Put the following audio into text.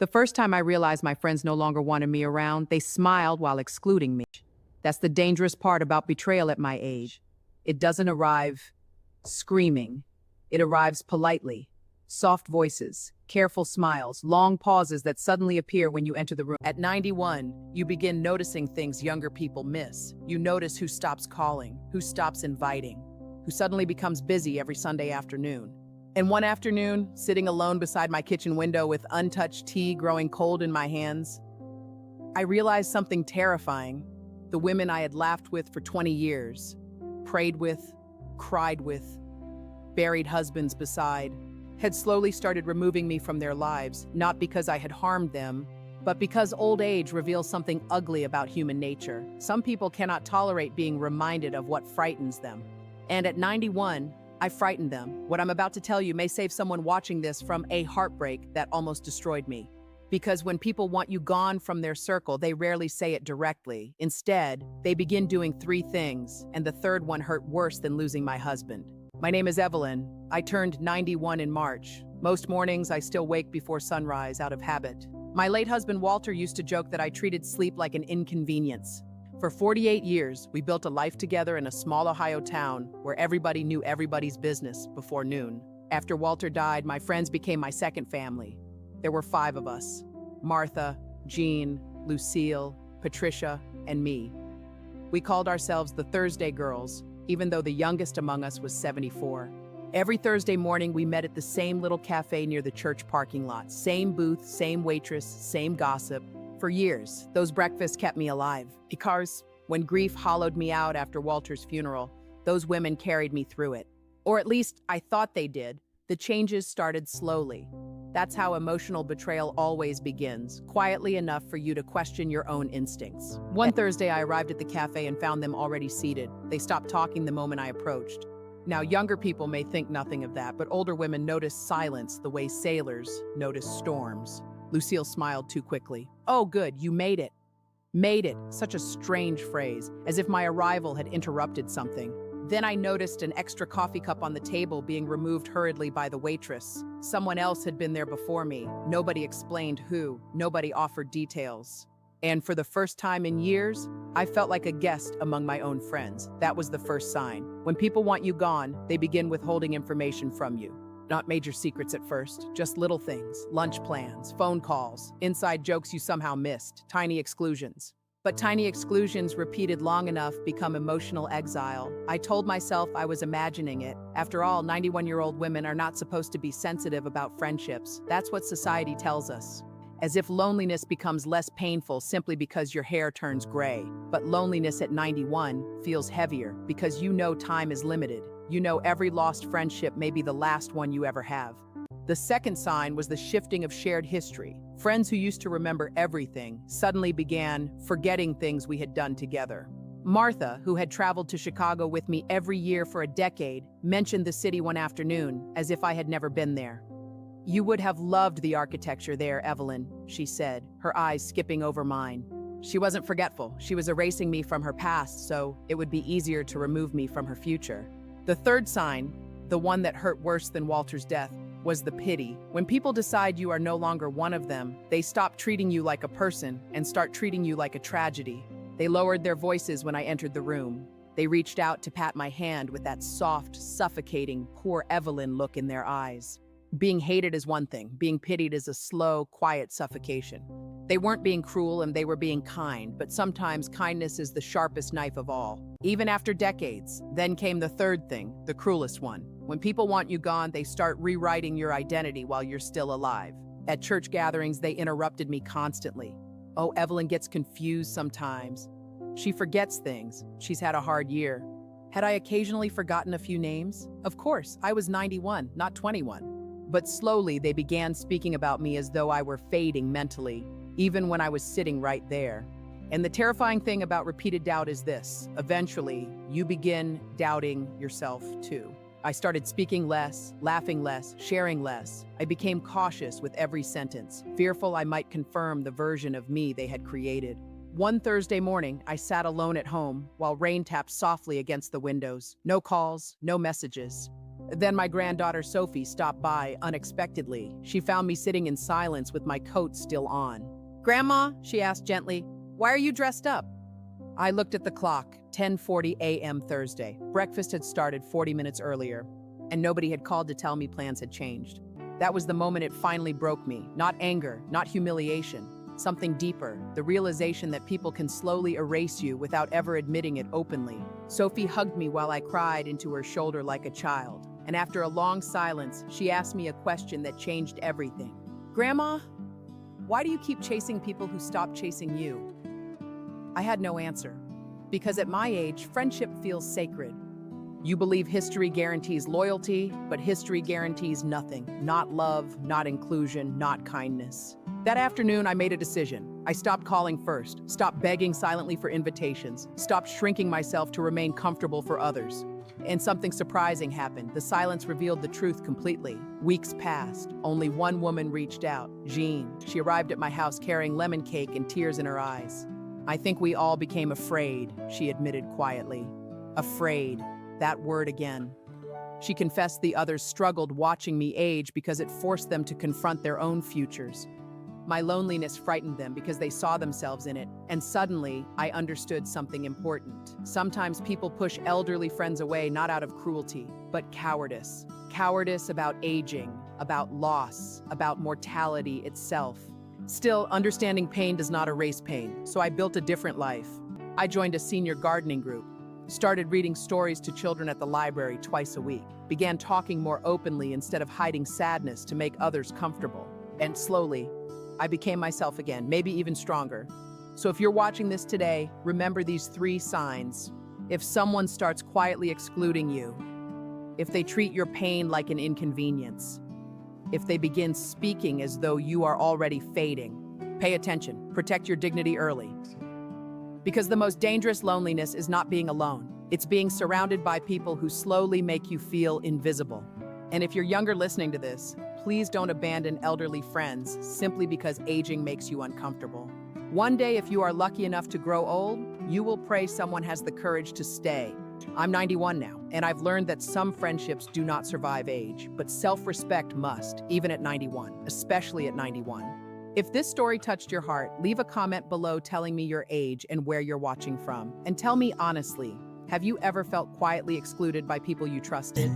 The first time I realized my friends no longer wanted me around, they smiled while excluding me. That's the dangerous part about betrayal at my age. It doesn't arrive screaming. It arrives politely. Soft voices, careful smiles, long pauses that suddenly appear when you enter the room. At 91, you begin noticing things younger people miss. You notice who stops calling, who stops inviting, who suddenly becomes busy every Sunday afternoon. And one afternoon, sitting alone beside my kitchen window with untouched tea growing cold in my hands, I realized something terrifying. The women I had laughed with for 20 years, prayed with, cried with, buried husbands beside, had slowly started removing me from their lives, not because I had harmed them, but because old age reveals something ugly about human nature. Some people cannot tolerate being reminded of what frightens them. And at 91, I frightened them. What I'm about to tell you may save someone watching this from a heartbreak that almost destroyed me. Because when people want you gone from their circle, they rarely say it directly. Instead, they begin doing three things, and the third one hurt worse than losing my husband. My name is Evelyn. I turned 91 in March. Most mornings, I still wake before sunrise out of habit. My late husband Walter used to joke that I treated sleep like an inconvenience. For 48 years, we built a life together in a small Ohio town where everybody knew everybody's business before noon. After Walter died, my friends became my second family. There were 5 of us: Martha, Jean, Lucille, Patricia, and me. We called ourselves the Thursday Girls, even though the youngest among us was 74. Every Thursday morning, we met at the same little cafe near the church parking lot. Same booth, same waitress, same gossip. For years, those breakfasts kept me alive. Because when grief hollowed me out after Walter's funeral, those women carried me through it. Or at least I thought they did. The changes started slowly. That's how emotional betrayal always begins, quietly enough for you to question your own instincts. One Thursday, I arrived at the cafe and found them already seated. They stopped talking the moment I approached. Now, younger people may think nothing of that, but older women notice silence the way sailors notice storms. Lucille smiled too quickly. "Oh, good, you made it." Made it, such a strange phrase, as if my arrival had interrupted something. Then I noticed an extra coffee cup on the table being removed hurriedly by the waitress. Someone else had been there before me. Nobody explained who. Nobody offered details. And for the first time in years, I felt like a guest among my own friends. That was the first sign. When people want you gone, they begin withholding information from you. Not major secrets at first, just little things, lunch plans, phone calls, inside jokes you somehow missed, tiny exclusions. But tiny exclusions repeated long enough become emotional exile. I told myself I was imagining it. After all, 91-year-old women are not supposed to be sensitive about friendships. That's what society tells us. As if loneliness becomes less painful simply because your hair turns gray. But loneliness at 91 feels heavier because you know time is limited. You know every lost friendship may be the last one you ever have. The second sign was the shifting of shared history. Friends who used to remember everything suddenly began forgetting things we had done together. Martha, who had traveled to Chicago with me every year for a decade, mentioned the city one afternoon as if I had never been there. "You would have loved the architecture there, Evelyn," she said, her eyes skipping over mine. She wasn't forgetful. She was erasing me from her past so it would be easier to remove me from her future. The third sign, the one that hurt worse than Walter's death, was the pity. When people decide you are no longer one of them, they stop treating you like a person and start treating you like a tragedy. They lowered their voices when I entered the room. They reached out to pat my hand with that soft, suffocating, poor Evelyn look in their eyes. Being hated is one thing. Being pitied is a slow, quiet suffocation. They weren't being cruel and they were being kind, but sometimes kindness is the sharpest knife of all. Even after decades, then came the third thing, the cruelest one. When people want you gone, they start rewriting your identity while you're still alive. At church gatherings, they interrupted me constantly. Oh, Evelyn gets confused sometimes. She forgets things. She's had a hard year. Had I occasionally forgotten a few names? Of course, I was 91, not 21. But slowly, they began speaking about me as though I were fading mentally, even when I was sitting right there. And the terrifying thing about repeated doubt is this: eventually, you begin doubting yourself too. I started speaking less, laughing less, sharing less. I became cautious with every sentence, fearful I might confirm the version of me they had created. One Thursday morning, I sat alone at home while rain tapped softly against the windows. No calls, no messages. Then my granddaughter Sophie stopped by unexpectedly. She found me sitting in silence with my coat still on. "Grandma," she asked gently, "why are you dressed up?" I looked at the clock, 10:40 a.m. Thursday. Breakfast had started 40 minutes earlier, and nobody had called to tell me plans had changed. That was the moment it finally broke me. Not anger, not humiliation. Something deeper, the realization that people can slowly erase you without ever admitting it openly. Sophie hugged me while I cried into her shoulder like a child. And after a long silence, she asked me a question that changed everything. "Grandma, why do you keep chasing people who stop chasing you?" I had no answer. Because at my age, friendship feels sacred. You believe history guarantees loyalty, but history guarantees nothing. Not love, not inclusion, not kindness. That afternoon, I made a decision. I stopped calling first, stopped begging silently for invitations, stopped shrinking myself to remain comfortable for others. And something surprising happened. The silence revealed the truth completely. Weeks passed. Only one woman reached out, Jean. She arrived at my house carrying lemon cake and tears in her eyes. "I think we all became afraid," she admitted quietly. Afraid. That word again. She confessed the others struggled watching me age because it forced them to confront their own futures. My loneliness frightened them because they saw themselves in it, and suddenly I understood something important. Sometimes people push elderly friends away not out of cruelty, but cowardice. Cowardice about aging, about loss, about mortality itself. Still, understanding pain does not erase pain, so I built a different life. I joined a senior gardening group, started reading stories to children at the library twice a week, began talking more openly instead of hiding sadness to make others comfortable. And slowly, I became myself again, maybe even stronger. So if you're watching this today, remember these 3 signs. If someone starts quietly excluding you, if they treat your pain like an inconvenience, if they begin speaking as though you are already fading, pay attention, protect your dignity early. Because the most dangerous loneliness is not being alone. It's being surrounded by people who slowly make you feel invisible. And if you're younger listening to this, please don't abandon elderly friends simply because aging makes you uncomfortable. One day, if you are lucky enough to grow old, you will pray someone has the courage to stay. I'm 91 now, and I've learned that some friendships do not survive age, but self-respect must, even at 91, especially at 91. If this story touched your heart, leave a comment below telling me your age and where you're watching from. And tell me honestly, have you ever felt quietly excluded by people you trusted?